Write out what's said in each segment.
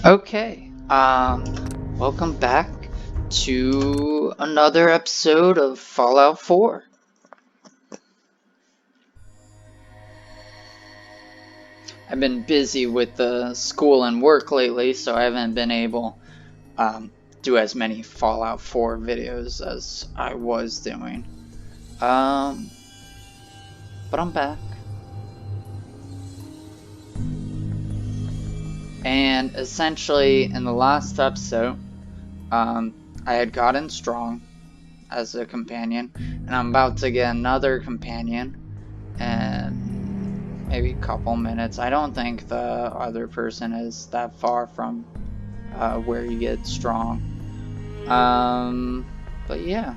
Okay, welcome back to another episode of Fallout 4. I've been busy with the school and work lately, so I haven't been able do as many Fallout 4 videos as I was doing. But I'm back. And essentially, in the last episode, I had gotten strong as a companion, and I'm about to get another companion in maybe a couple minutes. I don't think the other person is that far from where you get strong. But yeah.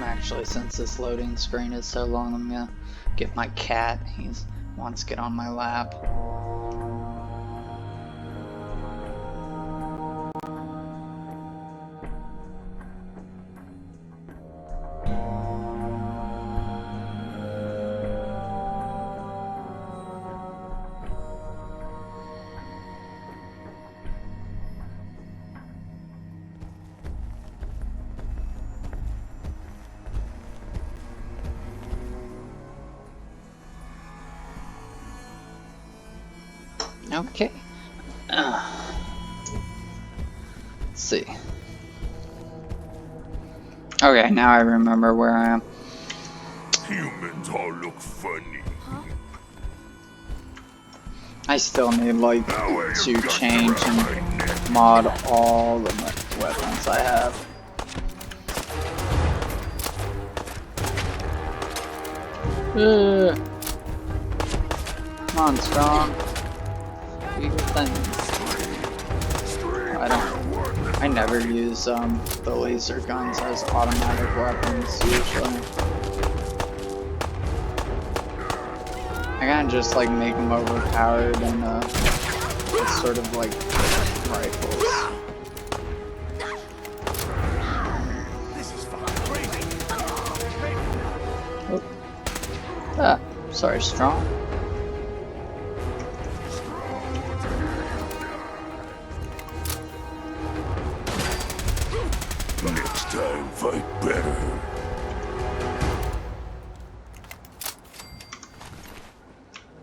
Actually, since this loading screen is so long, I'm gonna get my cat. He wants to get on my lap. Okay. Let's see. Okay, now I remember where I am. Humans all look funny. I still need like to change and mod all the weapons I have. Come on, strong. You get things. I never use the laser guns as automatic weapons usually. I kinda just like make them overpowered and sort of like rifles. Oh. Ah, sorry, strong. Next time, fight better.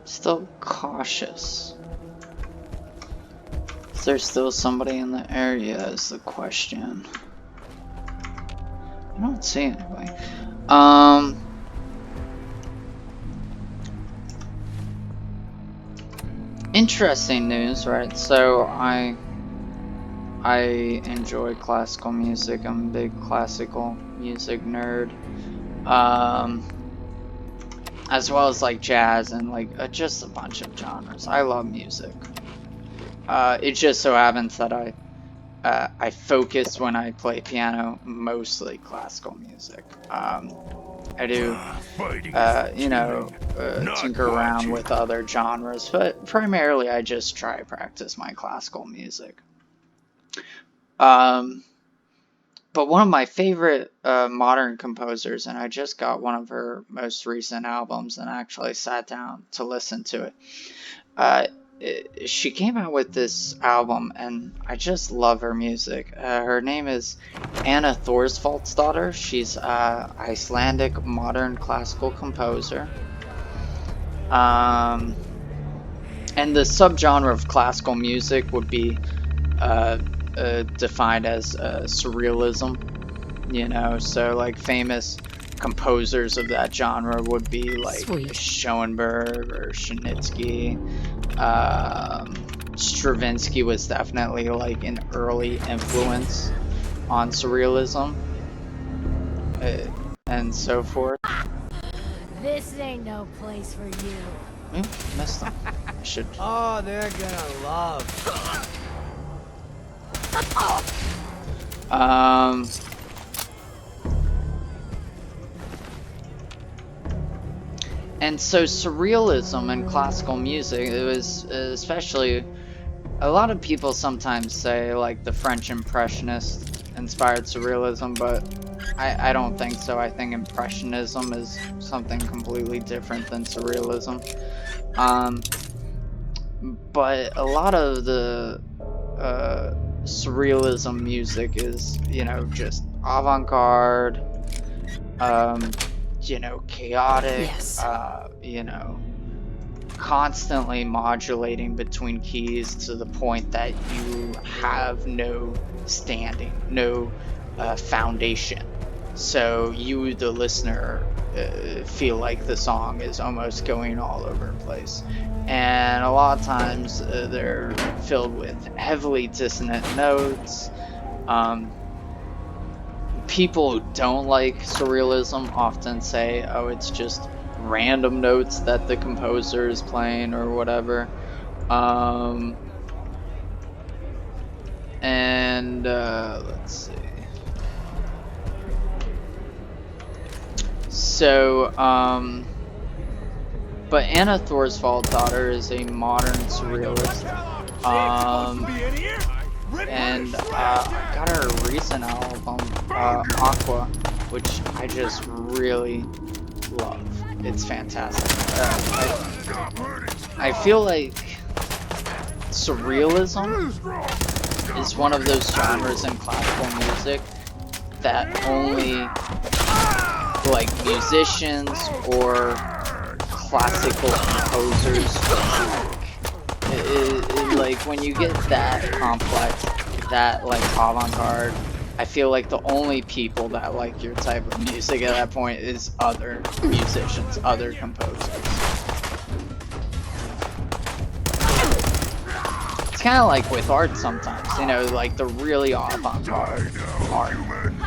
Still cautious. Is there still somebody in the area is the question. I don't see anybody. Interesting news, right? So I enjoy classical music. I'm a big classical music nerd. As well as like jazz and like just a bunch of genres. I love music. It just so happens that I focus when I play piano mostly classical music. I do, tinker around with other genres, but primarily I just try to practice my classical music. But one of my favorite modern composers, and I just got one of her most recent albums and actually sat down to listen to it. She came out with this album, and I just love her music. Her name is Anna Thorvaldsdottir. She's an Icelandic modern classical composer. And the subgenre of classical music would be defined as surrealism, you know, so like famous composers of that genre would be like Schoenberg or Shinitsky. Stravinsky was definitely like an early influence on surrealism and so forth. This ain't no place for you. Ooh, missed him. should. Oh, they're gonna love. And so surrealism and classical music, it was especially, a lot of people sometimes say like the French Impressionists inspired surrealism, but I don't think so. I think Impressionism is something completely different than surrealism. But a lot of the surrealism music is, you know, just avant-garde, you know, chaotic, Yes. you know, constantly modulating between keys to the point that you have no standing, no foundation. So you, the listener, feel like the song is almost going all over the place. And a lot of times they're filled with heavily dissonant notes. People who don't like surrealism often say, oh, it's just random notes that the composer is playing or whatever. And let's see. So, but Anna Thorvaldsdottir is a modern surrealist. And I got her recent album, Aqua, which I just really love. It's fantastic. I feel like surrealism is one of those genres in classical music that only like musicians or classical composers like when you get that complex, that like avant-garde, I feel like the only people that like your type of music at that point is other musicians, other composers. It's kind of like with art sometimes, you know, like the really avant-garde art,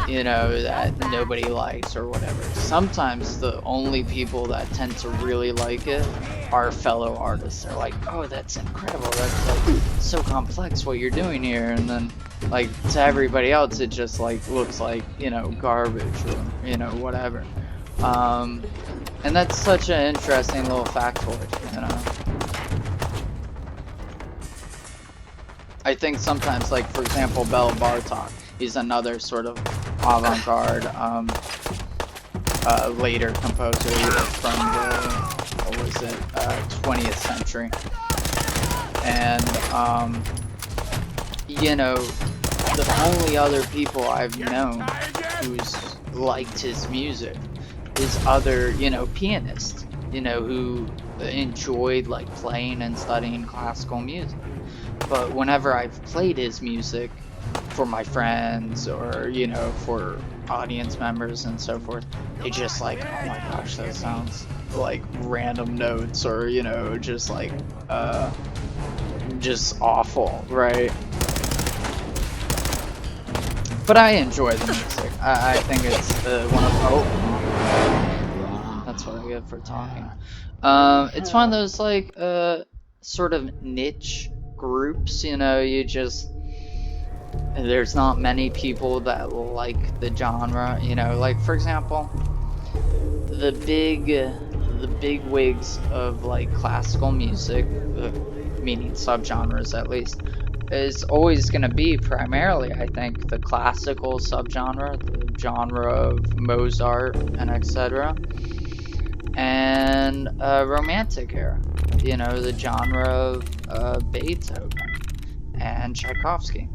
you know, that nobody likes or whatever. Sometimes the only people that tend to really like it are fellow artists. They're like, oh, that's incredible, that's like so complex what you're doing here. And then like to everybody else it just like looks like, you know, garbage or, you know, whatever. And that's such an interesting little factoid, you know. I think sometimes, like for example, Bela Bartok, he's another sort of avant-garde later composer from the, what was it, 20th century. And you know, the only other people I've known who's liked his music is other, you know, pianists, you know, who enjoyed like playing and studying classical music. But whenever I've played his music for my friends or, you know, for audience members and so forth, they just like, oh my gosh, that sounds like random notes or, you know, just like, just awful, right? But I enjoy the music. I think it's one of, oh, that's what I get for talking. It's one of those like, sort of niche groups, you know, you just, there's not many people that like the genre, you know, like for example, the big wigs of like classical music, meaning subgenres at least, is always going to be primarily, I think, the classical subgenre, the genre of Mozart and etc. And romantic era, you know, the genre of Beethoven and Tchaikovsky.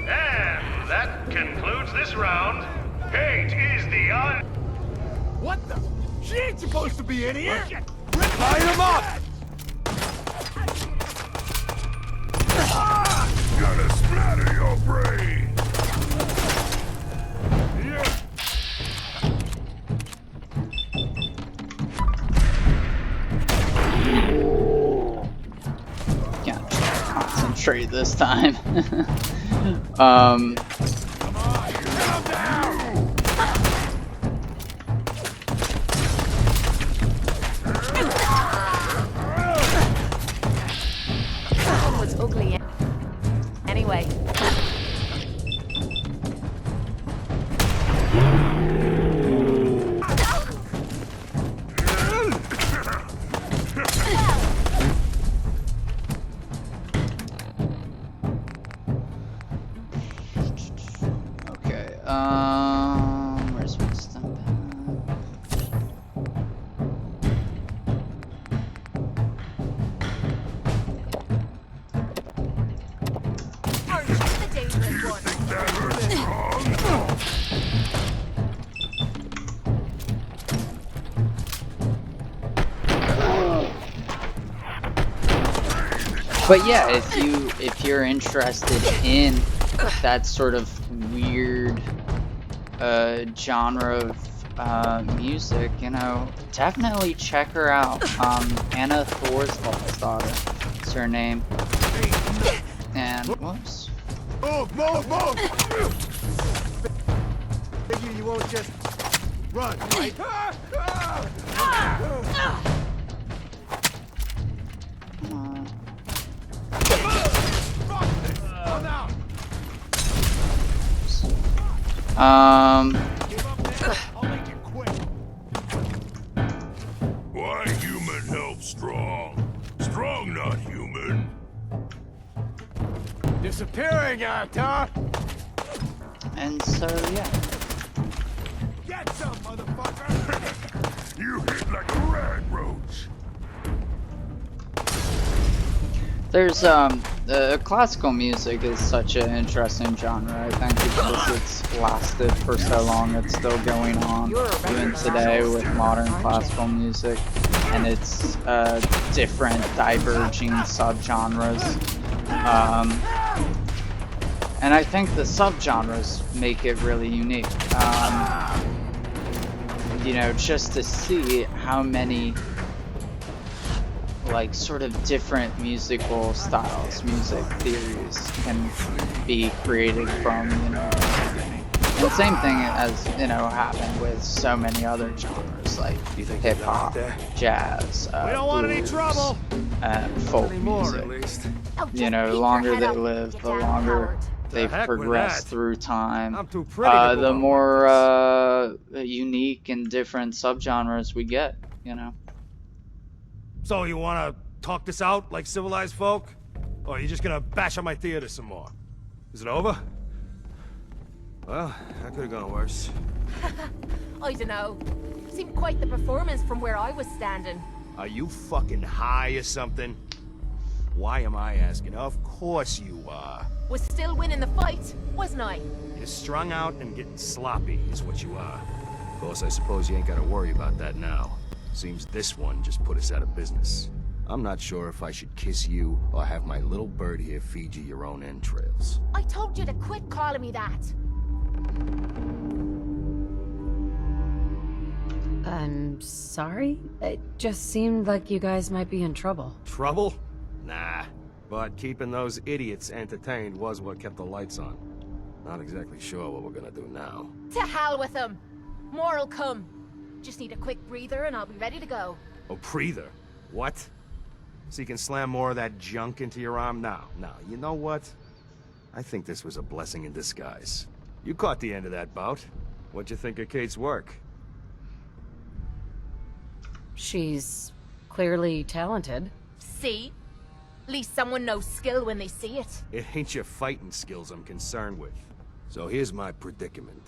And that concludes this round. Kate is the What the? She ain't supposed to be in here! Light him up! Gotta splatter your brain. this time. um, That one was ugly anyway. okay, where's wisdom? Aren't you the dangerous one? That hurts wrong. But yeah, if you're interested in that sort of weird genre of music, you know, definitely check her out. Anna Thorvaldsdottir is her name. And whoops. Move, move, move! Figure you won't just run, right? Come on. Give up there, I'll make it quick. Why human help strong? Strong, not human. Disappearing act, huh? And so yeah. Get some, motherfucker! You hit like a rag roach. There's classical music is such an interesting genre. I think because it's lasted for so long, it's still going on even today with modern classical music, and it's different, diverging subgenres. And I think the subgenres make it really unique. You know, just to see how many like sort of different musical styles, music theories can be created from, you know, the beginning. And same thing as, you know, happened with so many other genres like hip hop, jazz, We don't want any blues, trouble. folk Anymore, at music. least. Oh, You just know, keep the your longer head they up, live, you the damn longer coward. they've heck with progressed that. through time. I'm too pretty to go The on more like this. unique and different subgenres we get, you know. So you wanna talk this out like civilized folk? Or are you just gonna bash on my theater some more? Is it over? Well, that could've gone worse. I don't know. Seemed quite the performance from where I was standing. Are you fucking high or something? Why am I asking? Of course you are. Was still winning the fight, wasn't I? You're strung out and getting sloppy is what you are. Of course, I suppose you ain't gotta worry about that now. Seems this one just put us out of business. I'm not sure if I should kiss you or have my little bird here feed you your own entrails. I told you to quit calling me that. I'm sorry? It just seemed like you guys might be in trouble. Trouble? Nah. But keeping those idiots entertained was what kept the lights on. Not exactly sure what we're gonna do now. To hell with them. More'll come. Just need a quick breather and I'll be ready to go. Oh, breather? What? So you can slam more of that junk into your arm now? Now, you know what? I think this was a blessing in disguise. You caught the end of that bout. What'd you think of Kate's work? She's clearly talented. See? At least someone knows skill when they see it. It ain't your fighting skills I'm concerned with. So here's my predicament.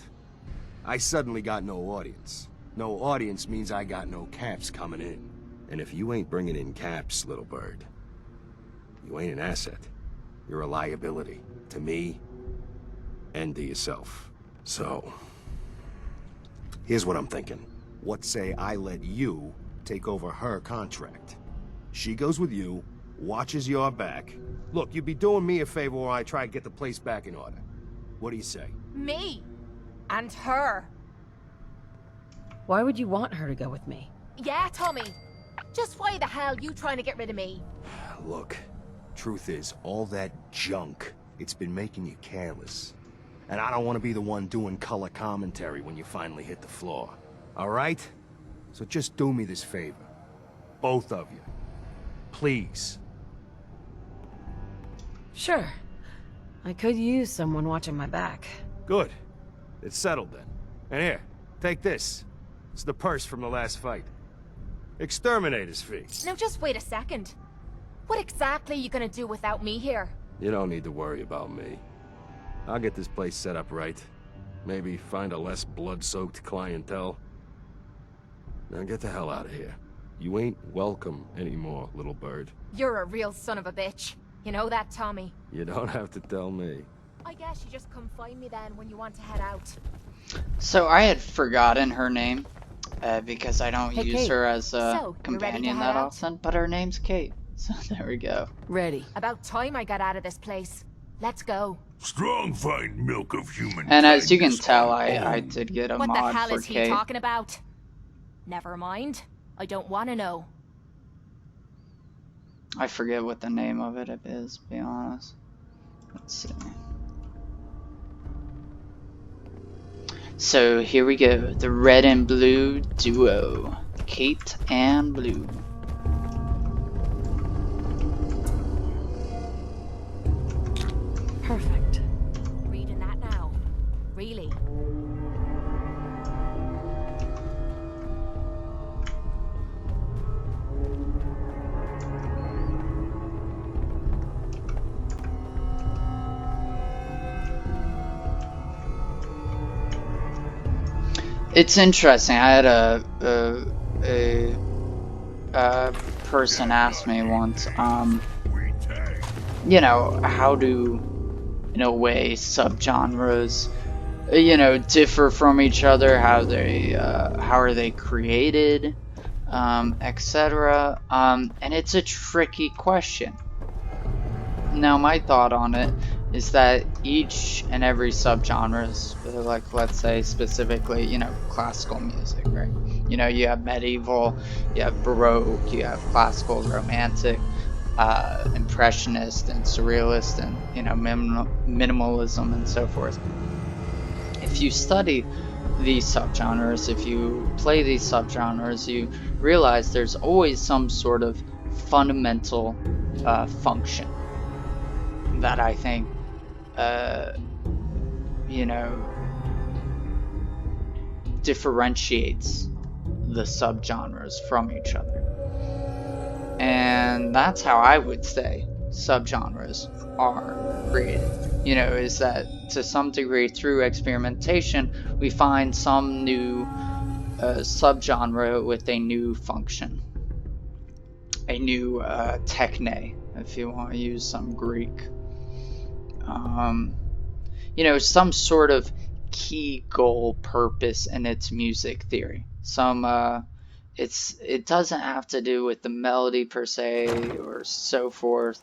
I suddenly got no audience. No audience means I got no caps coming in. And if you ain't bringing in caps, little bird, you ain't an asset. You're a liability. To me, and to yourself. So, here's what I'm thinking. What say I let you take over her contract? She goes with you, watches your back. Look, you'd be doing me a favor while I try to get the place back in order. What do you say? Me. And her. Why would you want her to go with me? Yeah, Tommy. Just why the hell you trying to get rid of me? Look, Truth is, all that junk, it's been making you careless. And I don't want to be the one doing color commentary when you finally hit the floor. All right? So just do me this favor. Both of you. Please. Sure. I could use someone watching my back. Good. It's settled then. And here, take this. It's the purse from the last fight. Exterminator's fee. Now just wait a second. What exactly are you gonna do without me here? You don't need to worry about me. I'll get this place set up right. Maybe find a less blood-soaked clientele. Now get the hell out of here. You ain't welcome anymore, little bird. You're a real son of a bitch. You know that, Tommy? You don't have to tell me. I guess you just come find me then when you want to head out. So I had forgotten her name because I don't Hey, use Kate. her as a So, you ready to companion head that out? often, but her name's Kate. So there we go. Ready. About time I got out of this place. Let's go. Strong find milk of human And as you can kindness tell, on I bone. did get a What the mod hell for is he Kate. talking about? Never mind. I don't want to know. I forget what the name of it is, to be honest. Let's see. So here we go, the red and blue duo, Kate and Blue. Perfect. Reading that now. Really? It's interesting. I had a person ask me once, We tag. you know, how do, in a way, subgenres, you know, differ from each other? How are they created, etc. And it's a tricky question. Now, my thought on it is that each and every subgenre is, like, let's say specifically, you know, classical music, right? You know, you have medieval, you have baroque, you have classical, romantic, impressionist, and surrealist, and, you know, minimalism, and so forth. If you study these subgenres, if you play these subgenres, you realize there's always some sort of fundamental function that I think, you know, differentiates the subgenres from each other. And that's how I would say subgenres are created. You know, is that to some degree through experimentation, we find some new subgenre with a new function, a new techne, if you want to use some Greek. You know, some sort of key goal purpose in its music theory. It doesn't have to do with the melody per se or so forth.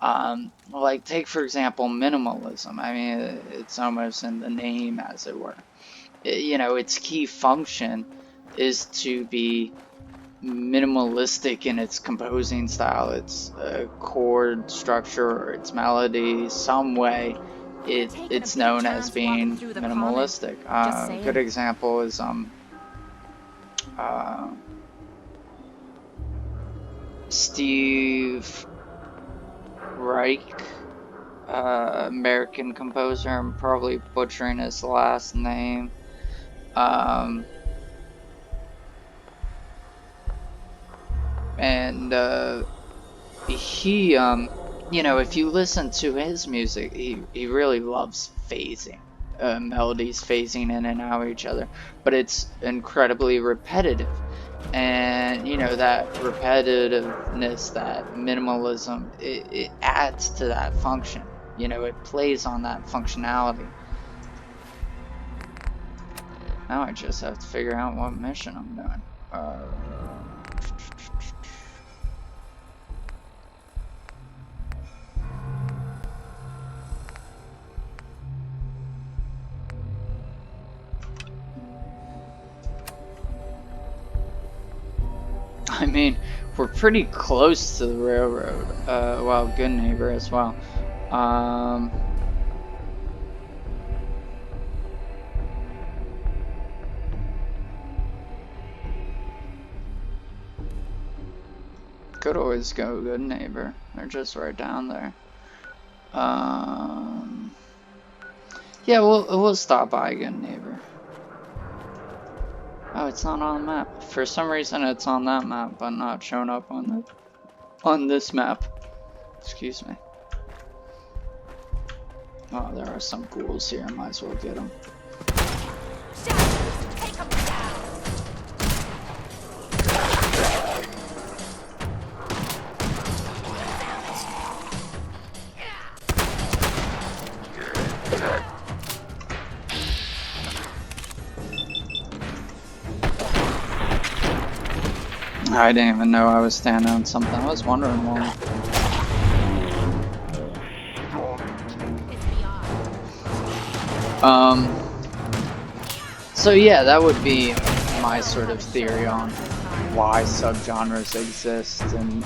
Like take for example minimalism. I mean, it's almost in the name, as it were. You know, its key function is to be minimalistic in its composing style, its chord structure, or its melody, some way. It's known as being minimalistic. A good example is Steve Reich, American composer. I'm probably butchering his last name. And he, you know, if you listen to his music, he really loves phasing, melodies phasing in and out of each other, but it's incredibly repetitive. And you know, that repetitiveness, that minimalism, it adds to that function. You know, it plays on that functionality. Now I just have to figure out what mission I'm doing. I mean, we're pretty close to the railroad. Well, good neighbor as well. Could always go good neighbor. They're just right down there. Yeah, we'll stop by good neighbor. Oh, it's not on the map. For some reason, it's on that map, but not showing up on this map. Excuse me. Oh, there are some ghouls here. Might as well get them. Take them down. I didn't even know I was standing on something. I was wondering why. So yeah, that would be my sort of theory on why subgenres exist and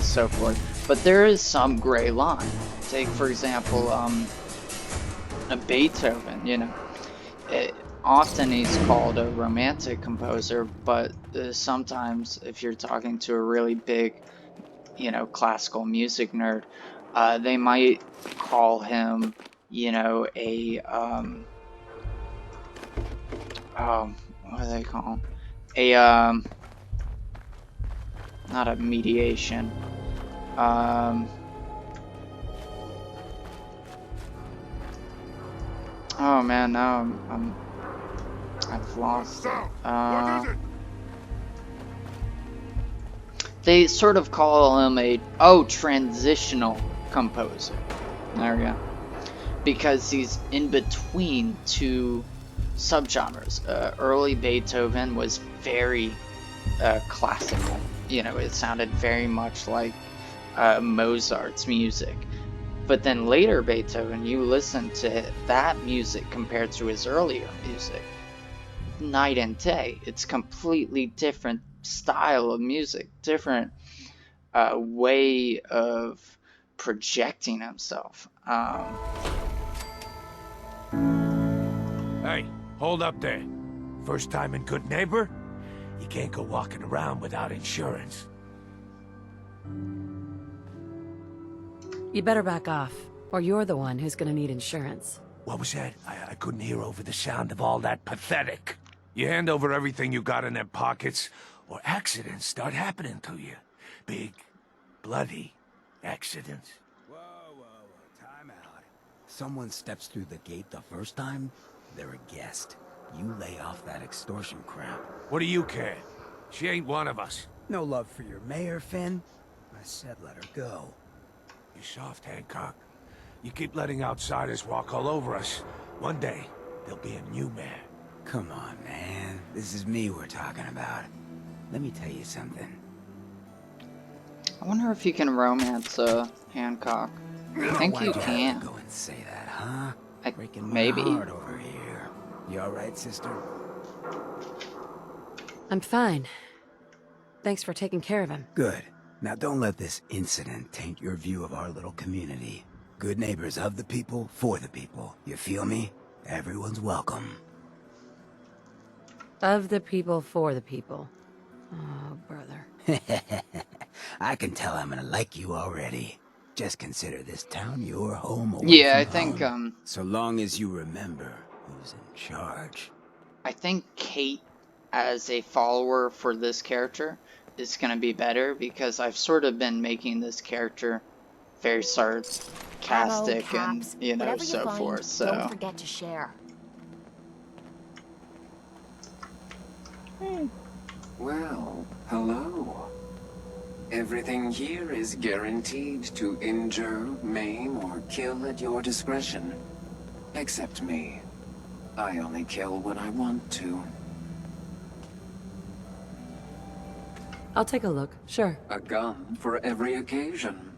so forth. But there is some gray line. Take for example, a Beethoven. You know, often he's called a romantic composer, but sometimes if you're talking to a really big, you know, classical music nerd, they might call him, you know, a what do they call him? A not a mediation. Oh man, now I've lost it. They sort of call him a transitional composer. There we go. Because he's in between two subgenres. Early Beethoven was very classical. You know, it sounded very much like Mozart's music. But then later Beethoven, you listen to that music compared to his earlier music, night and day. It's completely different style of music, different way of projecting himself. Hey, hold up there. First time in Good Neighbor? You can't go walking around without insurance. You better back off, or you're the one who's gonna need insurance. What was that? I couldn't hear over the sound of all that pathetic. You hand over everything you got in them pockets, or accidents start happening to you. Big, bloody accidents. Whoa, time out. Someone steps through the gate the first time, they're a guest. You lay off that extortion crap. What do you care? She ain't one of us. No love for your mayor, Finn? I said let her go. You soft, Hancock. You keep letting outsiders walk all over us. One day, there'll be a new mayor. Come on, man. This is me we're talking about. Let me tell you something. I wonder if you can romance Hancock. I think you can. Go and say that, huh? Breaking maybe. my heart over here. You all right, sister? I'm fine. Thanks for taking care of him. Good. Now don't let this incident taint your view of our little community. Good neighbors of the people, for the people. You feel me? Everyone's welcome. Of the people, for the people. Oh, brother. I can tell I'm gonna like you already. Just consider this town your home away Yeah, from I think home. So long as you remember who's in charge. I think Kate as a follower for this character is going to be better because I've sort of been making this character very sarcastic and, you know, Whatever so find, forth. So don't forget to share. Well, hello. Everything here is guaranteed to injure, maim, or kill at your discretion. Except me. I only kill when I want to. I'll take a look, sure. A gun for every occasion.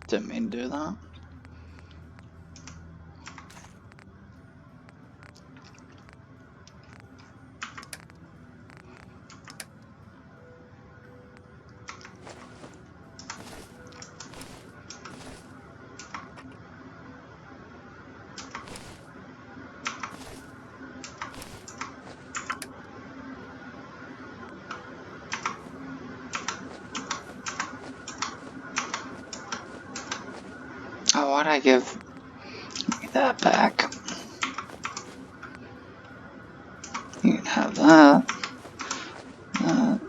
didn't mean to do that. would I give that back? You can have that. That.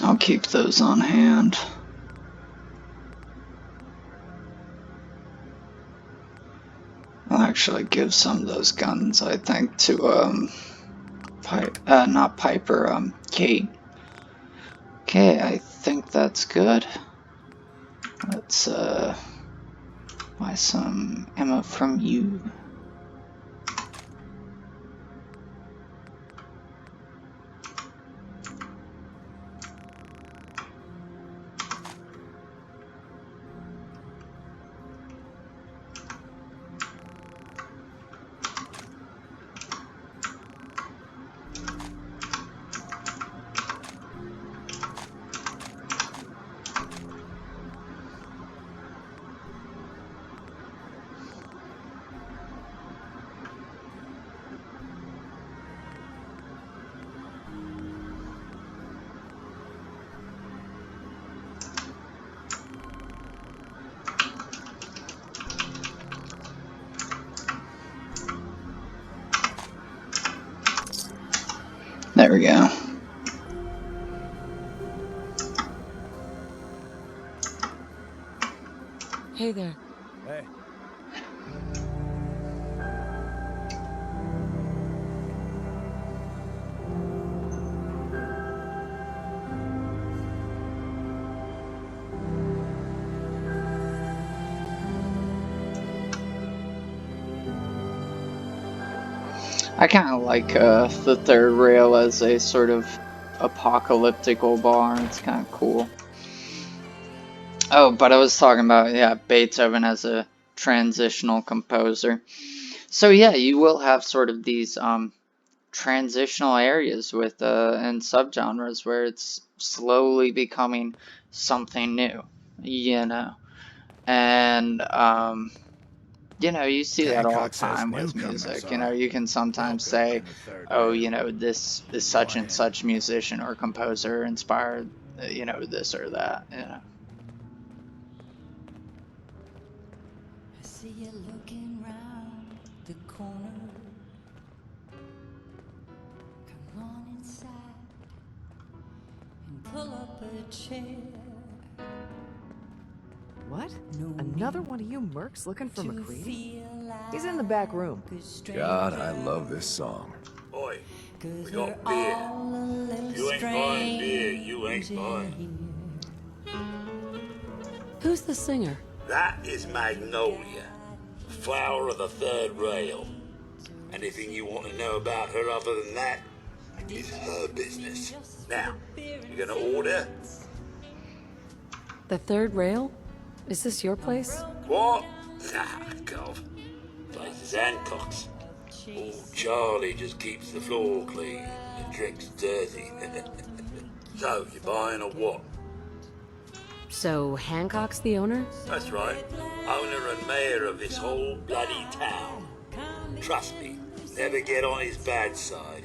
I'll keep those on hand. I'll actually give some of those guns, I think, to not Piper, Kate. Okay, I think that's good. Let's buy some ammo from you. There we go. Hey there. Hey. I kind of like the third rail as a sort of apocalyptical bar. It's kind of cool. Oh, but I was talking about, yeah, Beethoven as a transitional composer. So yeah, you will have sort of these transitional areas with and subgenres where it's slowly becoming something new, you know. And you know, you see that all the Hancock says time with newcomers music. You know, are you can sometimes welcome say, in the third oh, rail. you know, this Go such and ahead. such musician or composer inspired, you know, this or that, you know. I see you looking round the corner. Come on inside and pull up a chair. What? No Another need one of you mercs looking for to McCready? feel like He's in the back room. a stranger. God, I love this song. Oi, 'Cause we we're got beer. all a little If you ain't buying beer, you ain't buying. Who's the singer? That is Magnolia, flower of the third rail. Anything you want to know about her other than that is her business. Now, you gonna order? The third rail? Is this your place? What? Nah, golf. Place is Hancock's. Old Charlie just keeps the floor clean and drinks dirty. So, you buying or what? So Hancock's the owner? That's right. Owner and mayor of this whole bloody town. Trust me, never get on his bad side.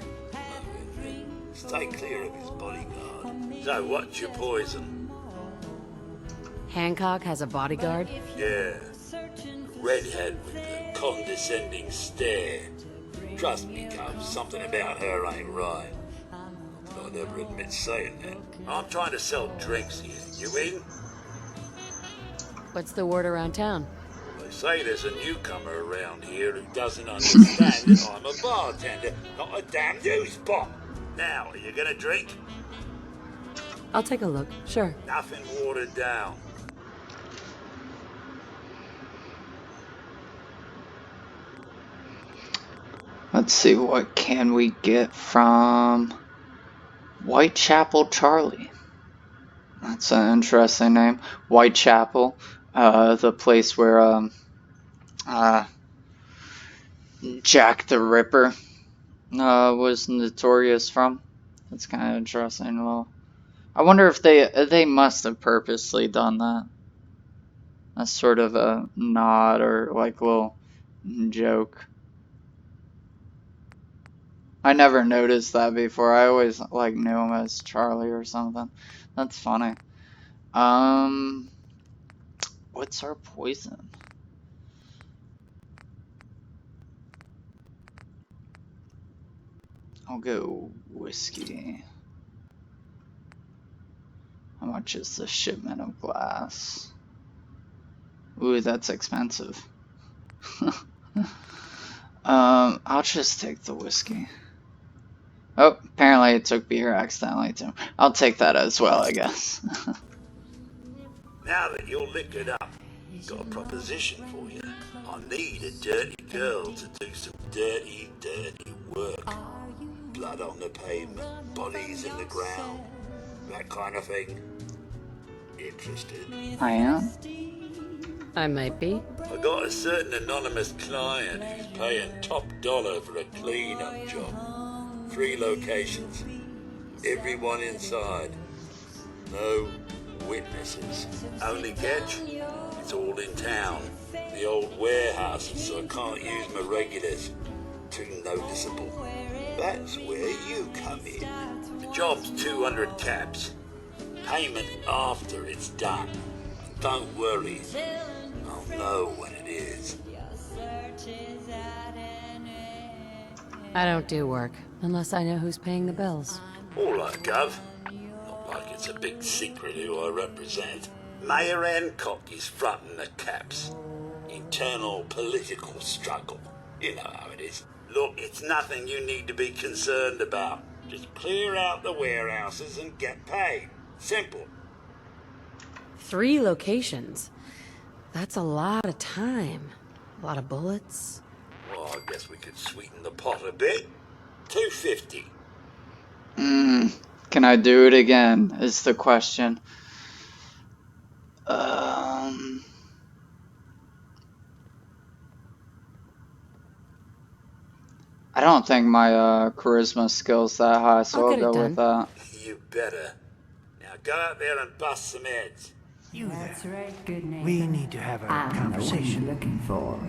Stay clear of his bodyguard. So, what's your poison? Hancock has a bodyguard? Yeah. Redhead with the condescending stare. Trust me, Cub, something about her ain't right. But I'd never admit saying that. I'm trying to sell drinks here. You in? What's the word around town? They say there's a newcomer around here who doesn't understand that I'm a bartender, not a damn news bot. Now, are you gonna drink? I'll take a look, sure. Nothing watered down. Let's see, what can we get from Whitechapel Charlie. That's an interesting name. Whitechapel, the place where Jack the Ripper was notorious from. That's kind of interesting. Well, I wonder if they must have purposely done that. That's sort of a nod or like little joke. I never noticed that before. I always like knew him as Charlie or something. That's funny. What's our poison? I'll go whiskey. How much is the shipment of glass? Ooh, that's expensive. I'll just take the whiskey. Oh, apparently it took beer accidentally too. I'll take that as well, I guess. Now that you're liquored up, got a proposition for you. I need a dirty girl to do some dirty, dirty work. Blood on the pavement, bodies in the ground, that kind of thing. Interested? I am. I might be. I got a certain anonymous client who's paying top dollar for a clean-up job. 3 locations. Everyone inside. No witnesses. Only catch? It's all in town. The old warehouses, so I can't use my regulars. Too noticeable. That's where you come in. The job's 200 caps. Payment after it's done. And don't worry. I'll know when it is. I don't do work, unless I know who's paying the bills. All right, Gov. Not like it's a big secret who I represent. Mayor Hancock is fronting the caps. Internal political struggle. You know how it is. Look, it's nothing you need to be concerned about. Just clear out the warehouses and get paid. Simple. 3 locations. That's a lot of time. A lot of bullets. Well, I guess we could sweeten the pot a bit. $250. Can I do it again? Is the question. I don't think my charisma skill's that high, so I'll go with that. You better. Now go out there and bust some heads. You That's there. right, good neighbor. We need to have a conversation. What you're looking for.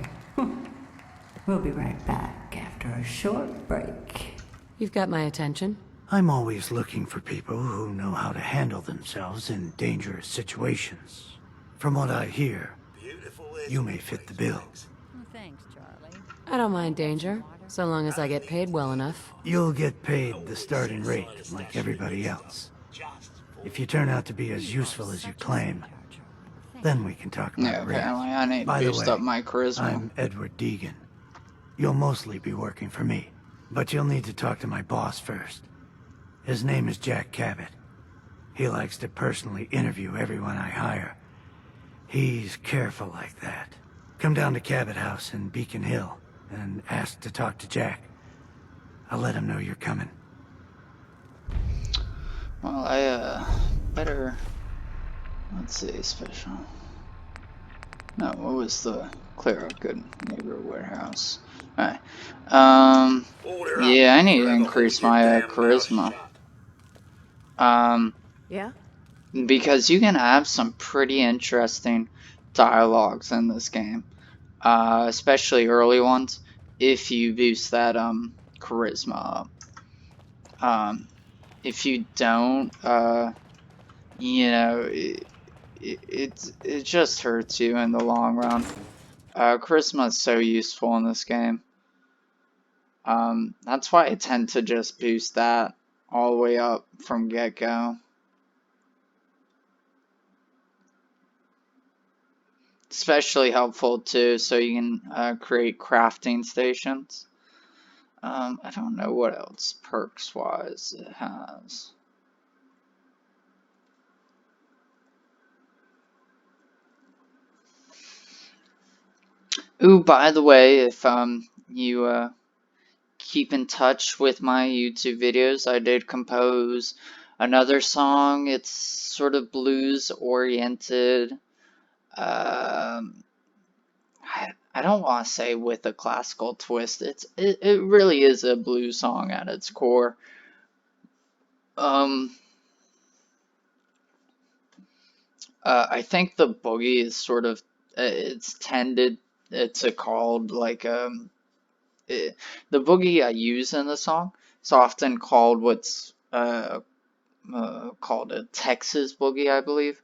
We'll be right back after a short break. You've got my attention. I'm always looking for people who know how to handle themselves in dangerous situations. From what I hear, you may fit the bill. Thanks, Charlie. I don't mind danger, so long as I get paid well enough. You'll get paid the starting rate, like everybody else. If you turn out to be as useful as you claim, then we can talk about rates. Apparently I need to boost up my charisma. I'm Edward Deegan. You'll mostly be working for me, but you'll need to talk to my boss first. His name is Jack Cabot. He likes to personally interview everyone I hire. He's careful like that. Come down to Cabot House in Beacon Hill and ask to talk to Jack. I'll let him know you're coming. Well, I better. Let's see, special. No, what was the clear up good neighbor warehouse? Alright. Yeah, I need to increase my charisma. Yeah? Because you can have some pretty interesting dialogues in this game. Especially early ones, if you boost that charisma up. If you don't, you know, it just hurts you in the long run. Charisma is so useful in this game. That's why I tend to just boost that all the way up from get-go. Especially helpful too, so you can create crafting stations. I don't know what else perks-wise it has. Ooh, by the way, if you keep in touch with my YouTube videos, I did compose another song. It's sort of blues oriented. I don't want to say with a classical twist. It really is a blues song at its core. I think the boogie is sort of it's tended to called like the boogie I use in the song is often called what's called a Texas boogie, I believe.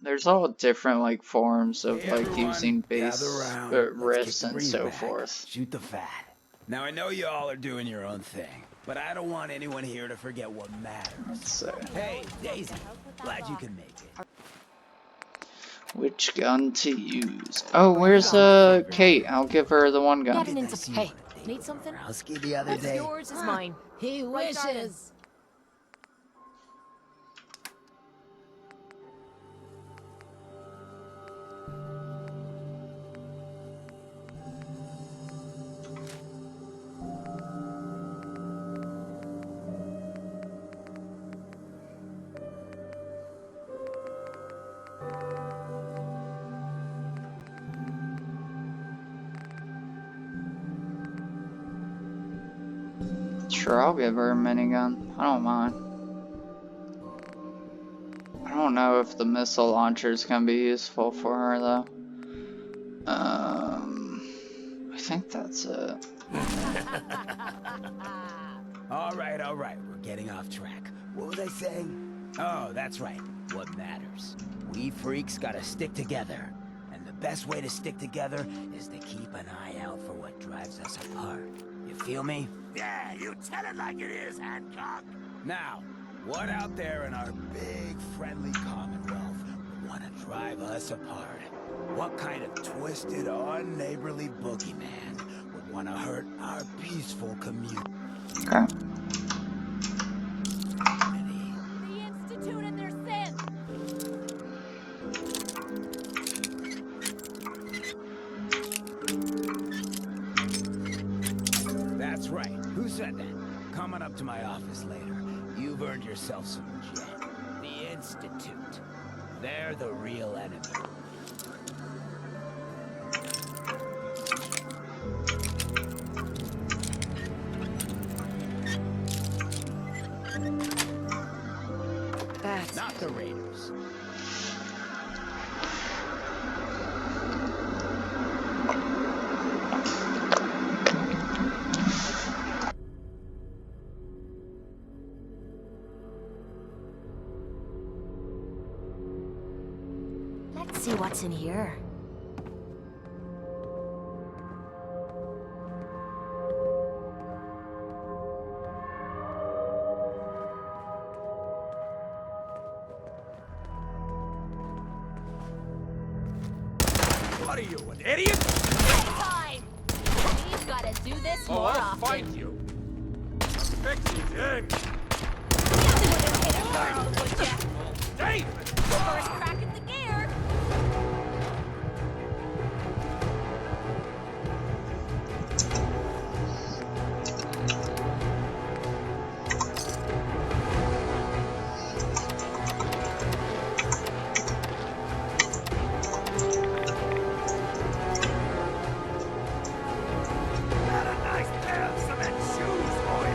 There's all different like forms of Hey like everyone, using gather bass around. Let's kick riffs the and breeze so back. forth. Shoot the fat. Now I know you all are doing your own thing, but I don't want anyone here to forget what matters. Hey, Daisy, glad you can make it. Which gun to use? Oh, where's Kate? I'll give her the one gun. Getting into hey, need something? The other What's day. yours is mine. He wishes. Sure, I'll give her a minigun. I don't mind. I don't know if the missile launchers can be useful for her though. I think that's it. All right, we're getting off track. What was I saying? Oh, that's right. What matters. We freaks gotta stick together. And the best way to stick together is to keep an eye out for what drives us apart. You feel me? Yeah, you tell it like it is, Hancock. Now, what out there in our big, friendly Commonwealth would want to drive us apart? What kind of twisted, unneighborly boogeyman would want to hurt our peaceful community? Okay. The Institute and their sin. That's right. Who said that? Coming up to my office later. You've earned yourself some gin. The Institute. They're the real enemy. That's not the Raiders. Let's see what's in here. What are you, an idiot? Time! We've gotta do this more I'll often. fight you. Fix it in. David! First crack at the gear. Got a nice pair of cement shoes, boy.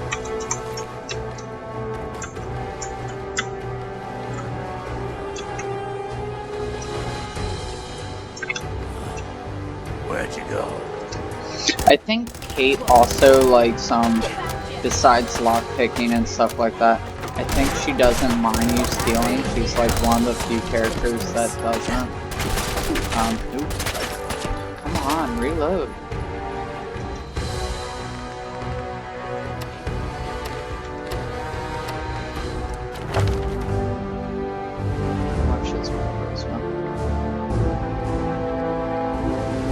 Where'd you go? I think Kate also likes besides lockpicking and stuff like that, I think she doesn't mind you stealing. She's like one of the few characters that doesn't. Oops. Come on, reload. Watch this one.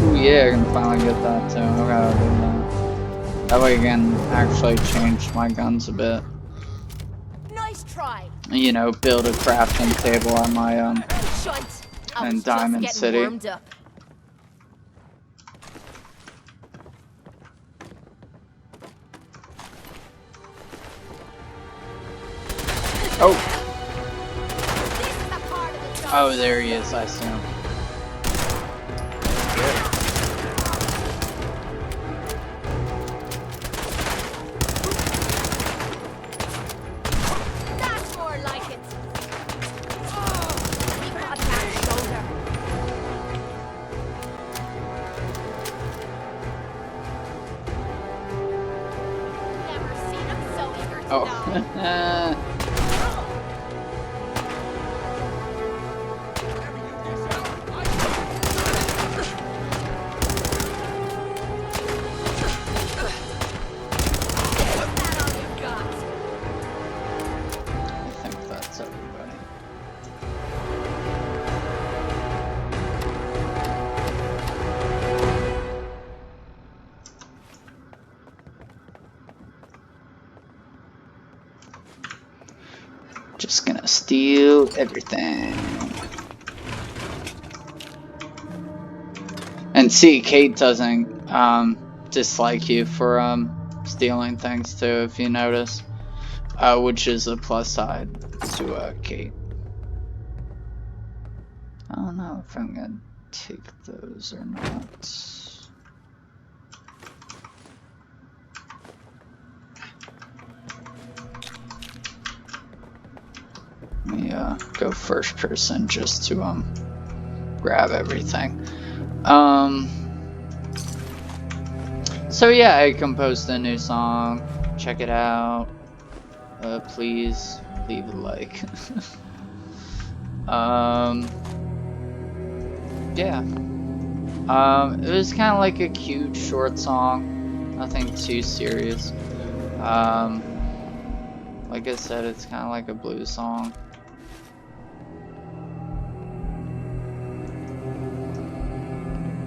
Ooh, yeah, I can finally get that too. I gotta do that. That way I can actually change my guns a bit. Nice try. You know, build a crafting table on my Shunt. I in was Diamond just getting City. warmed up. Oh. Oh, there he is, I assume. That's more like it. Oh, he got that shoulder. Never seen him so eager to die. Oh. I think that's everybody. Just gonna steal everything. And see, Kate doesn't dislike you for stealing things too, if you notice, which is a plus side to Kate. I don't know if I'm gonna take those or not. Let me go first person just to grab everything. So yeah, I composed a new song. Check it out. Please leave a like. Yeah. It was kind of like a cute short song. Nothing too serious. Like I said, it's kind of like a blues song.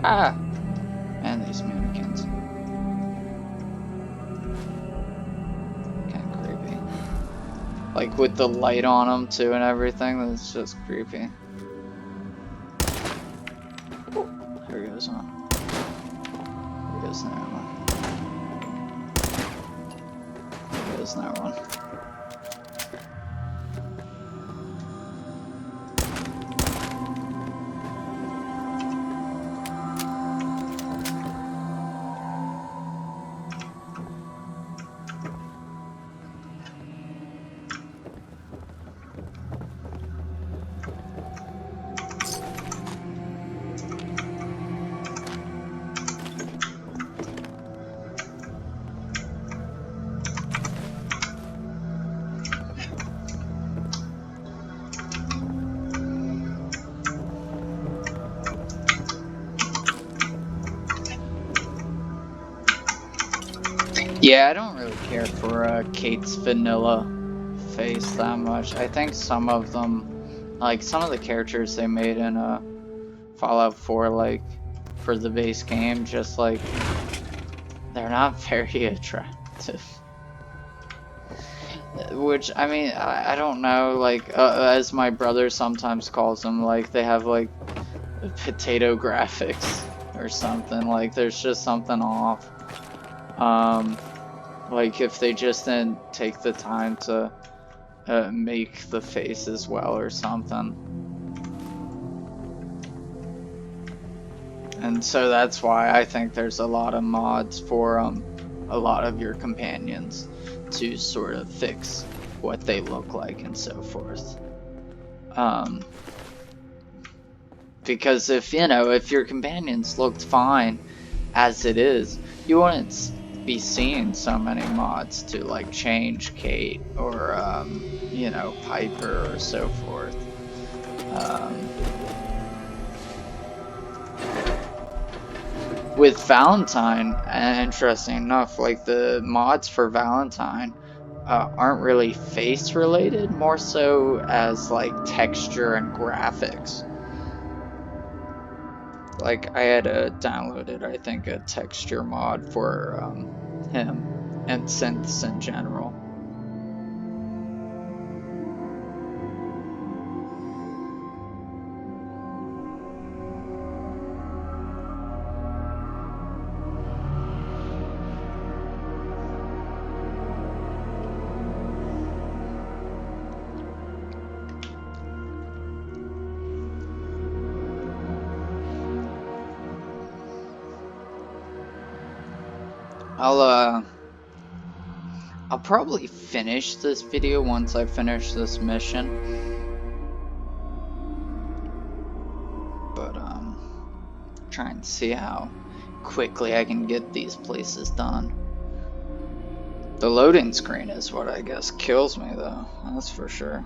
Ah! And these mannequins. Kinda creepy. Like with the light on them too and everything, that's just creepy. Oh, here goes one. Here goes another one. Here goes another one. Yeah, I don't really care for Kate's vanilla face that much. I think some of them, like some of the characters they made in Fallout 4, like for the base game, just like they're not very attractive. Which, I mean, I don't know, like as my brother sometimes calls them, like they have like potato graphics or something. Like there's just something off. Like if they just didn't take the time to make the face as well or something. And so that's why I think there's a lot of mods for a lot of your companions to sort of fix what they look like and so forth. Because if, you know, if your companions looked fine as it is, you wouldn't be seeing so many mods to like change Kate or you know, Piper or so forth. With Valentine, interesting enough, like the mods for Valentine aren't really face related, more so as like texture and graphics. Like I had downloaded, I think, a texture mod for him and synths in general. I'll probably finish this video once I finish this mission. But try and see how quickly I can get these places done. The loading screen is what I guess kills me though, that's for sure.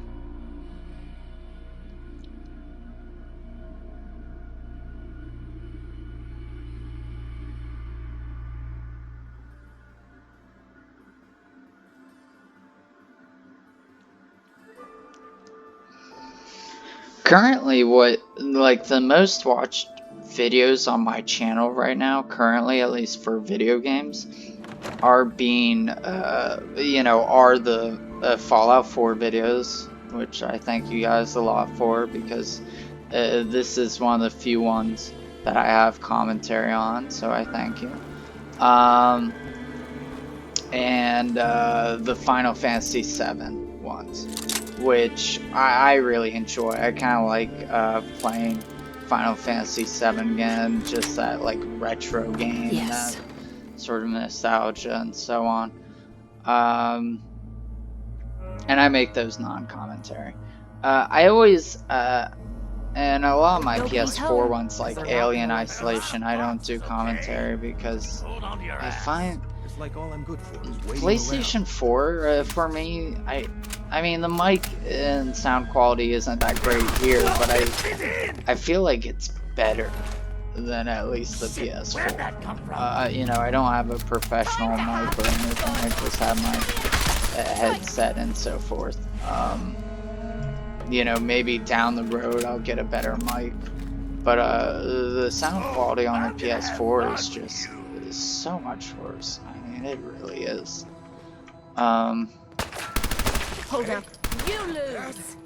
Currently, what, like, the most watched videos on my channel right now, currently, at least for video games, are being, you know, are the Fallout 4 videos, which I thank you guys a lot for, because this is one of the few ones that I have commentary on, so I thank you. And the Final Fantasy VII ones, which I really enjoy. I kind of like playing Final Fantasy VII again, just that like retro game, Yes. that sort of nostalgia and so on. And I make those non-commentary. I always, and a lot of my PS4 ones like Alien Isolation, I don't do commentary because I find Like all I'm good for is PlayStation 4 for me, I mean the mic and sound quality isn't that great here, but I feel like it's better than at least the PS4. You know, I don't have a professional mic or anything, I just have my headset and so forth. You know, maybe down the road I'll get a better mic, but the sound quality on the PS4 is just so much worse. I mean, it really is. Hold up. You lose.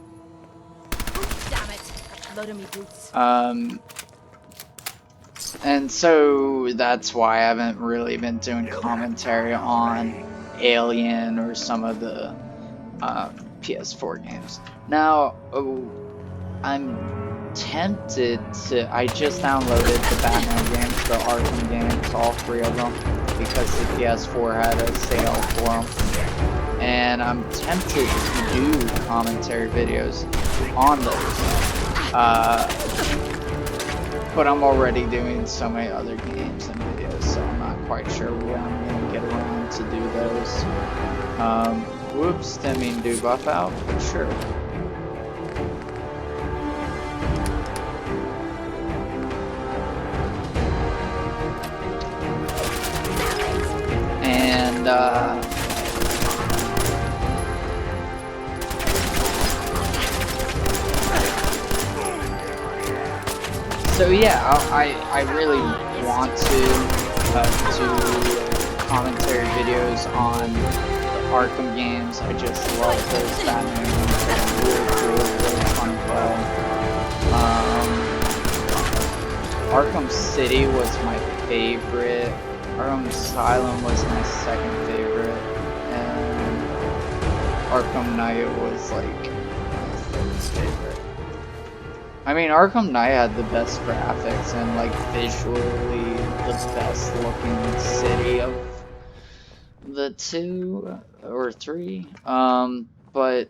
Damn it. Load of me boots. And so that's why I haven't really been doing commentary on Alien or some of the PS4 games. Now, I'm tempted to, I just downloaded the Batman games, the Arkham games, all 3 of them, because the PS4 had a sale for them, and I'm tempted to do commentary videos on those, but I'm already doing so many other games and videos, so I'm not quite sure when I'm going to get around to do those. Whoops, didn't mean to do buff out, but sure. And so yeah, I really want to do commentary videos on the Arkham games. I just love those Batman games. They're really fun to play. Arkham City was my favorite. Arkham Asylum was my second favorite, and Arkham Knight was like my third favorite. I mean, Arkham Knight had the best graphics and like visually the best looking city of the 2 or 3. But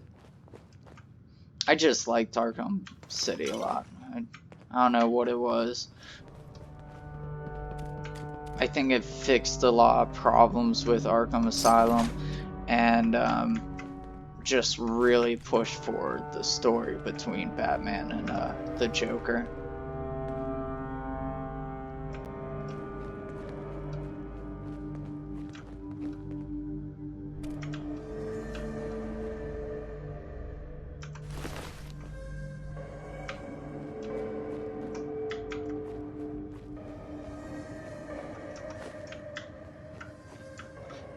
I just liked Arkham City a lot. I don't know what it was. I think it fixed a lot of problems with Arkham Asylum, and just really pushed forward the story between Batman and the Joker.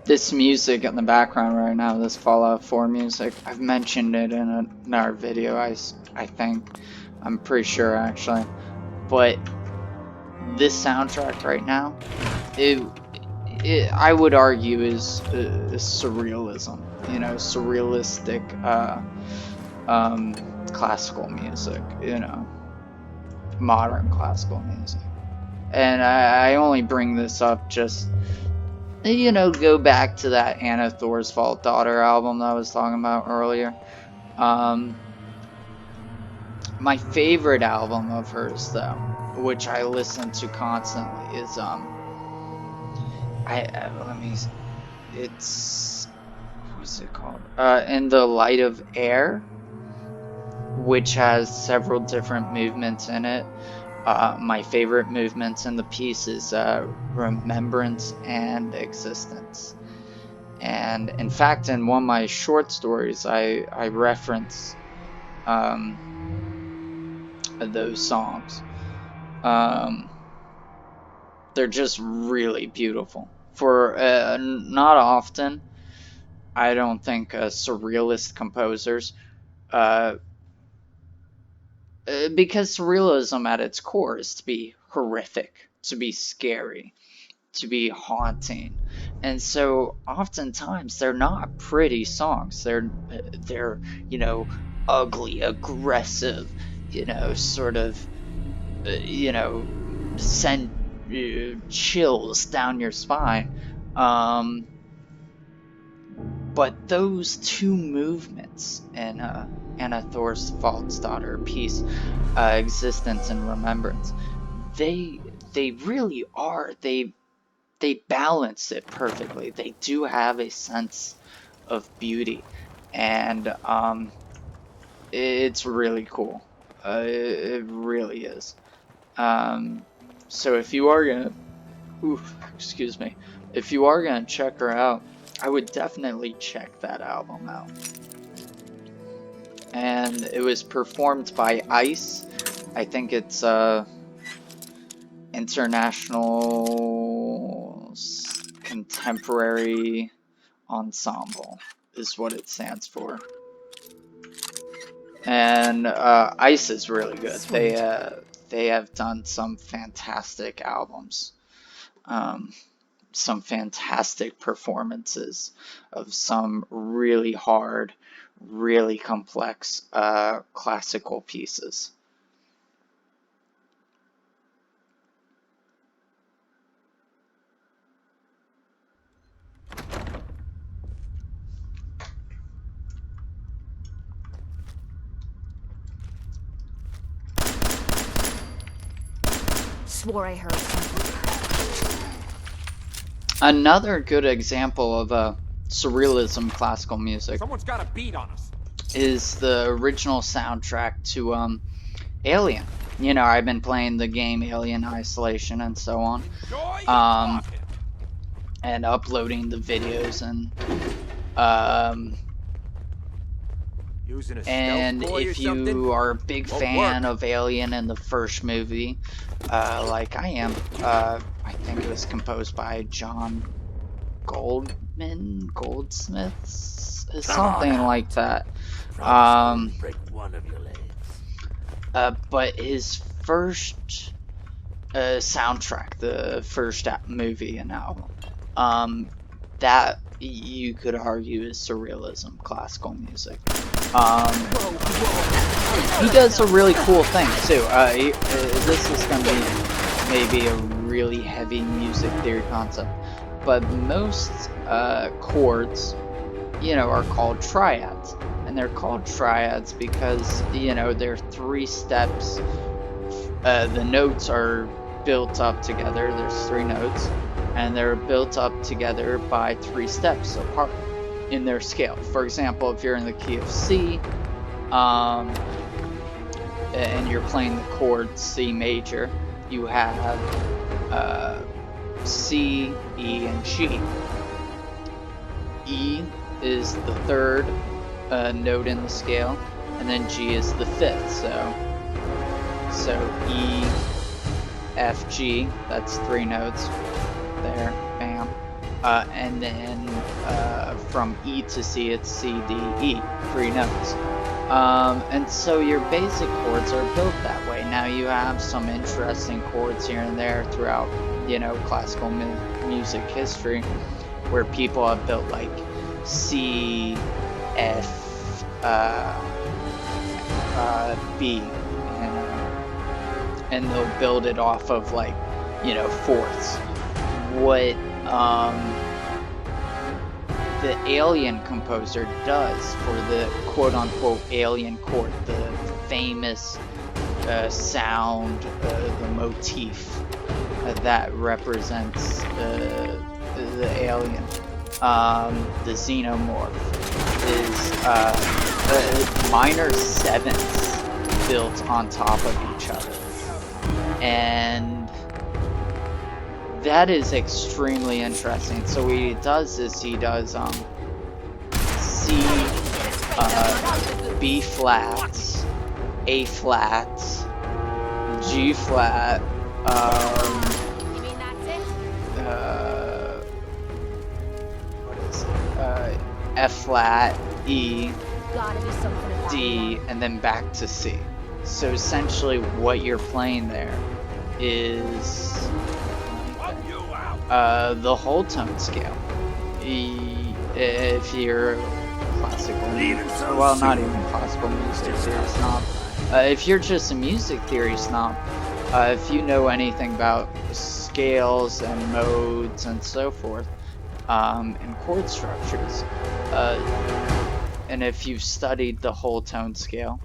This music in the background right now, this Fallout 4 music, I've mentioned it in another video, I think. I'm pretty sure, actually. But this soundtrack right now, I would argue is surrealism. You know, surrealistic classical music, you know. Modern classical music. And I only bring this up just you know, go back to that Anna Thorvaldsdottir album that I was talking about earlier. Um, my favorite album of hers, though, which I listen to constantly, is let me. It's what's it called? In the Light of Air, which has several different movements in it. My favorite movements in the piece is remembrance and existence. And in fact, in one of my short stories, I reference those songs. They're just really beautiful. For not often, I don't think surrealist composers, uh, because surrealism at its core is to be horrific, to be scary, to be haunting. And so oftentimes they're not pretty songs. They're, you know, ugly, aggressive, you know, sort of, you know, send chills down your spine. But those two movements in Anna Thorvaldsdottir piece, existence and remembrance, they really are. They balance it perfectly. They do have a sense of beauty, and it's really cool. It really is. So if you are gonna, excuse me, if you are gonna check her out, I would definitely check that album out. And it was performed by ICE. I think it's International Contemporary Ensemble is what it stands for. And ICE is really good. They have done some fantastic albums. Some fantastic performances of some really hard, really complex classical pieces. Swore I heard something. Another good example of surrealism classical music. Someone's got a beat on us. Is the original soundtrack to Alien. You know, I've been playing the game Alien Isolation and so on. And uploading the videos and if you are a big fan of Alien in the first movie, like I am, I think it was composed by John Goldsmith, something like that. But his first soundtrack, the first movie and album, that you could argue is surrealism classical music. He does a really cool thing too. This is going to be maybe a really heavy music theory concept, but most chords, you know, are called triads, and they're called triads because, you know, they're 3 steps. The notes are built up together. There's 3 notes, and they're built up together by 3 steps apart in their scale. For example, if you're in the key of C, and you're playing the chord C major, you have C, E, and G. E is the 3rd note in the scale, and then G is the 5th. So E, F, G. That's 3 notes. There, bam. And then from E to C, it's C, D, E, 3 notes. And so your basic chords are built that way. Now you have some interesting chords here and there throughout, you know, classical music history, where people have built like C, F, B, and they'll build it off of like, you know, fourths. What the Alien composer does for the quote-unquote Alien Court, the famous sound, the motif that represents the alien, the xenomorph, is minor sevenths built on top of each other. And that is extremely interesting. So what he does is he does C, B flats, A flats, G flat, what is it? F flat, E, D, and then back to C. So essentially what you're playing there is the whole tone scale. If you're classical, well, not even classical music theory snob. If you're just a music theory snob, if you know anything about scales and modes and so forth, and chord structures, and if you've studied the whole tone scale,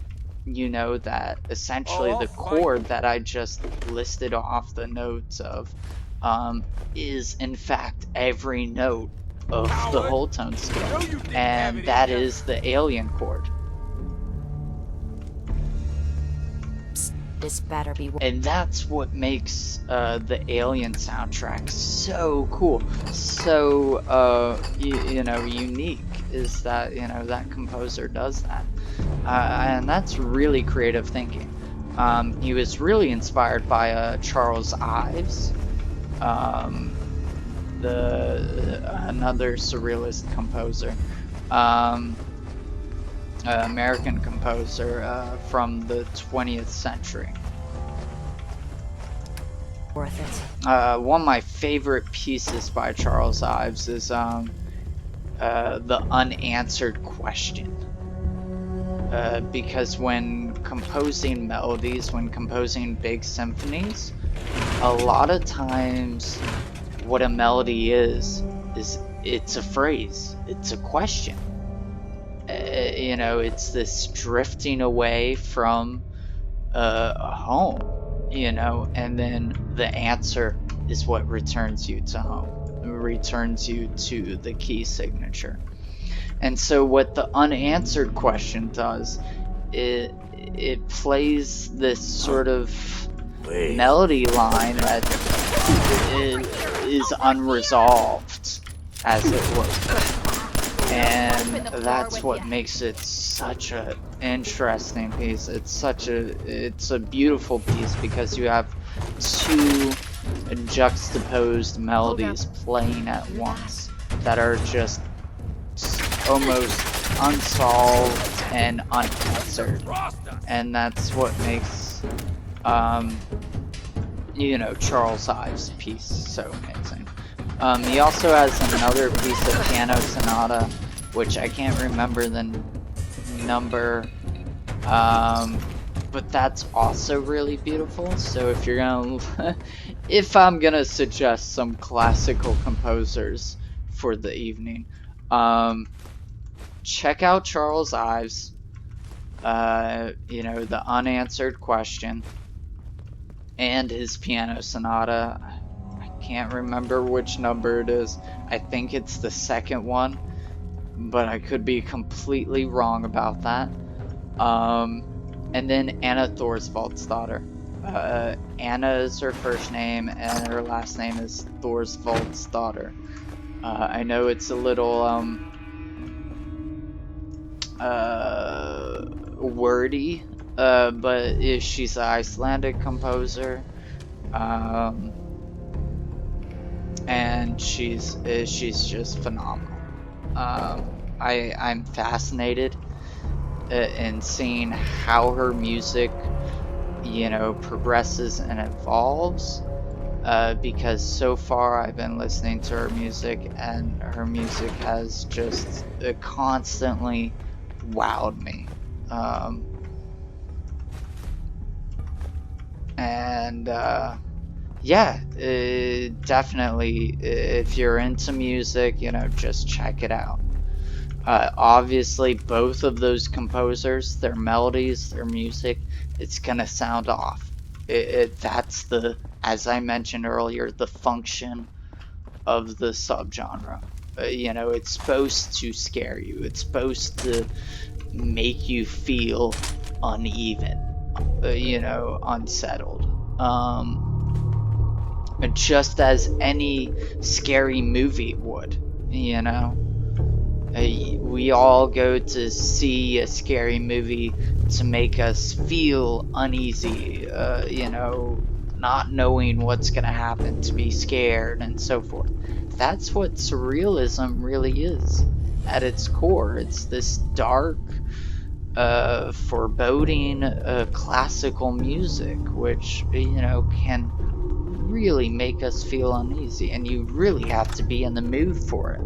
you know that essentially the chord that I just listed off the notes of is in fact every note of the whole tone scale, and that is the Alien chord. This better be. And that's what makes the Alien soundtrack so cool, so you know, unique, is that, you know, that composer does that, and that's really creative thinking. He was really inspired by Charles Ives, another surrealist composer, American composer from the 20th century. Worth it. One of my favorite pieces by Charles Ives is The Unanswered Question. Because when composing melodies, when composing big symphonies, a lot of times what a melody is it's a phrase, it's a question. You know, it's this drifting away from home, you know, and then the answer is what returns you to home, returns you to the key signature. And so what the unanswered question does, it plays this sort of melody line that is unresolved, as it were. And that's what makes it such an interesting piece. It's a beautiful piece because you have two juxtaposed melodies playing at once that are just almost unsolved and unanswered. And that's what makes you know, Charles Ives' piece so amazing. He also has another piece of piano sonata, which I can't remember the number, but that's also really beautiful. So if you're gonna, if I'm gonna suggest some classical composers for the evening, check out Charles Ives, you know, The Unanswered Question, and his piano sonata. Can't remember which number it is. I think it's the second one, but I could be completely wrong about that. And then Anna Thorvaldsdottir. Anna is her first name, and her last name is Thorvaldsdottir. I know it's a little wordy, but she's an Icelandic composer. And she's just phenomenal. I'm fascinated in seeing how her music, you know, progresses and evolves, because so far I've been listening to her music, and her music has just constantly wowed me. Yeah, definitely, if you're into music, you know, just check it out. Obviously, both of those composers, their melodies, their music, it's gonna sound off. That's the, as I mentioned earlier, the function of the subgenre. You know, it's supposed to scare you. It's supposed to make you feel uneven, you know, unsettled. Just as any scary movie would, you know. We all go to see a scary movie to make us feel uneasy, you know, not knowing what's going to happen, to be scared, and so forth. That's what surrealism really is at its core. It's this dark, foreboding classical music, which, you know, can really make us feel uneasy, and you really have to be in the mood for it.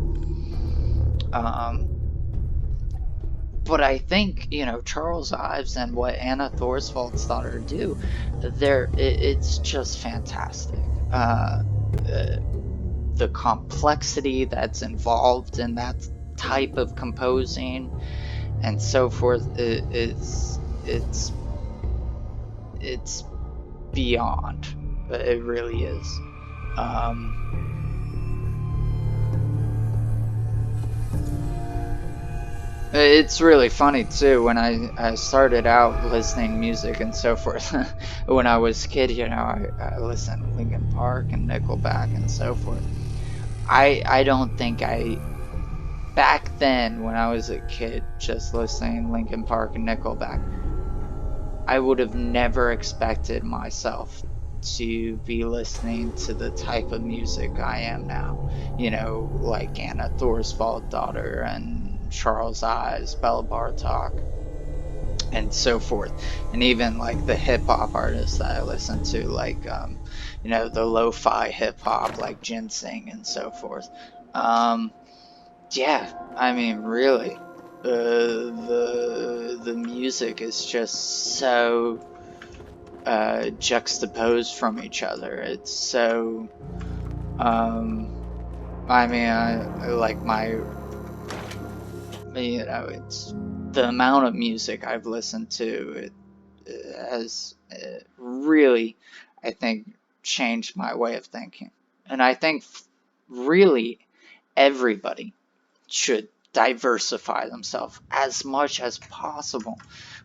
But I think, you know, Charles Ives and what Anna Thorvaldsdottir do, it's just fantastic. The complexity that's involved in that type of composing and so forth, it's beyond. It really is. It's really funny too, when I started out listening music and so forth. When I was a kid, you know, I listened to Linkin Park and Nickelback and so forth. I don't think back then when I was a kid just listening to Linkin Park and Nickelback, I would have never expected myself to be listening to the type of music I am now. You know, like Anna Thorvaldsdottir and Charles Ives, Bella Bartok, and so forth. And even like the hip hop artists that I listen to, like, you know, the lo-fi hip hop, like Ginseng and so forth. Yeah, I mean, really, the music is just so juxtaposed from each other. It's so, I mean, I like you know, it's the amount of music I've listened to. It has really, I think, changed my way of thinking. And I think really everybody should diversify themselves as much as possible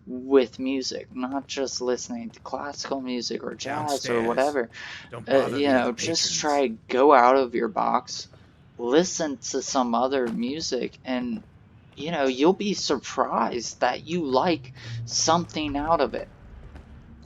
with music, not just listening to classical music or jazz or Downstairs. whatever. Don't bother You the know, other just patrons. try go out of your box, listen to some other music, and you know, you'll be surprised that you like something out of it.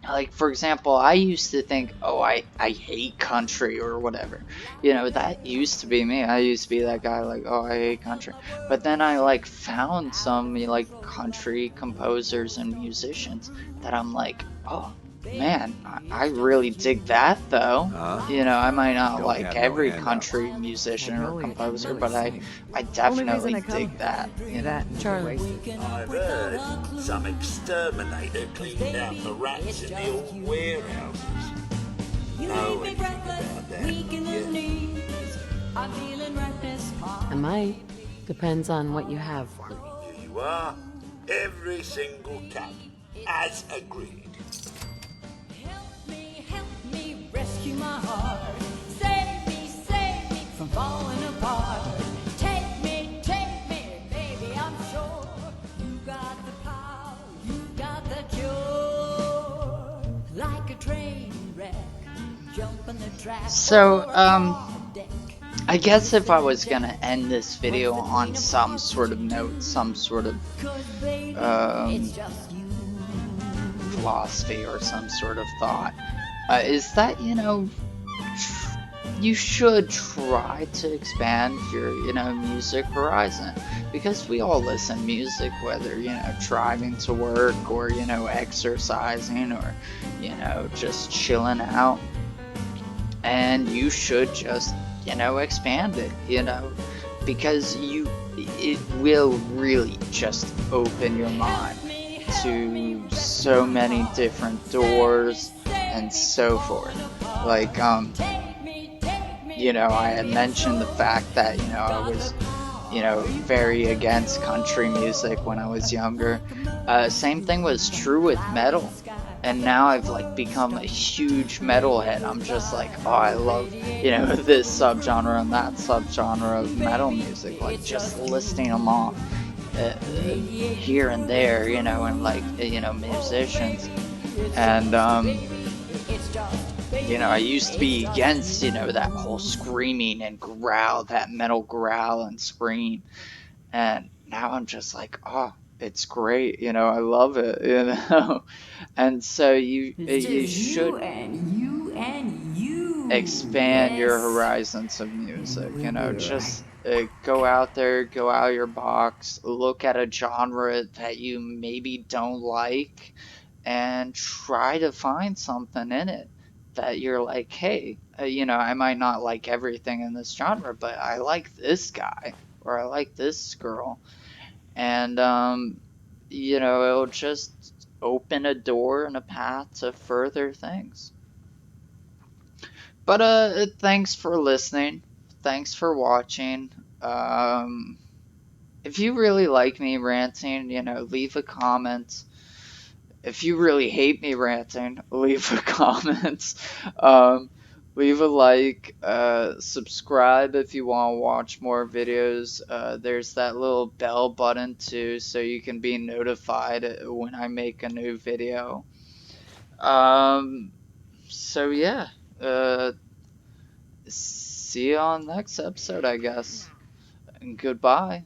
Like, for example, I used to think, oh, I hate country or whatever. You know, that used to be me. I used to be that guy, like, oh, I hate country. But then I, like, found some, like, country composers and musicians that I'm like, oh, man, I really dig that, though. You know, I might not Don't like have no every handouts. country musician or Magnolia can composer, really but sing. I Only reason definitely I come dig that. You know? that and Charlie. wasted. I've heard some exterminator cleaned out the rats in the old warehouses. Know anything about that? Yeah. I might. Depends on what you have for me. Here you are, every single cup, as agreed. Help me rescue my heart. Save me from falling apart. Take me, baby, I'm sure you got the power, you got the cure. Like a train wreck, jumping the track. So, I guess if I was gonna end this video on some sort of note, some sort of philosophy or some sort of thought, is that, you know, you should try to expand your, you know, music horizon, because we all listen to music, whether, you know, driving to work or, you know, exercising or, you know, just chilling out. And you should just, you know, expand it, you know, because it will really just open your mind to so many different doors and so forth. Like, you know, I had mentioned the fact that, you know, I was, very against country music when I was younger. Same thing was true with metal. And now I've like become a huge metalhead. I'm just like, oh, I love, this subgenre and that subgenre of metal music. Like just listing them off here and there, and like, musicians. And, I used to be against, that whole screaming and growl, that metal growl and scream. And now I'm just like, oh, it's great, I love it. And so It's you just you should and you and you. expand your Yes. horizons of And music, we'll be right. just go out there, go out of your box, look at a genre that you maybe don't like, and try to find something in it that you're like, hey, I might not like everything in this genre, but I like this guy or I like this girl. And, it'll just open a door and a path to further things. But thanks for listening. Thanks for watching. If you really like me ranting, leave a comment. If you really hate me ranting, leave a comment. Um, leave a like. Subscribe if you want to watch more videos. There's that little bell button too, so you can be notified when I make a new video. So yeah. See you on next episode, I guess. And goodbye.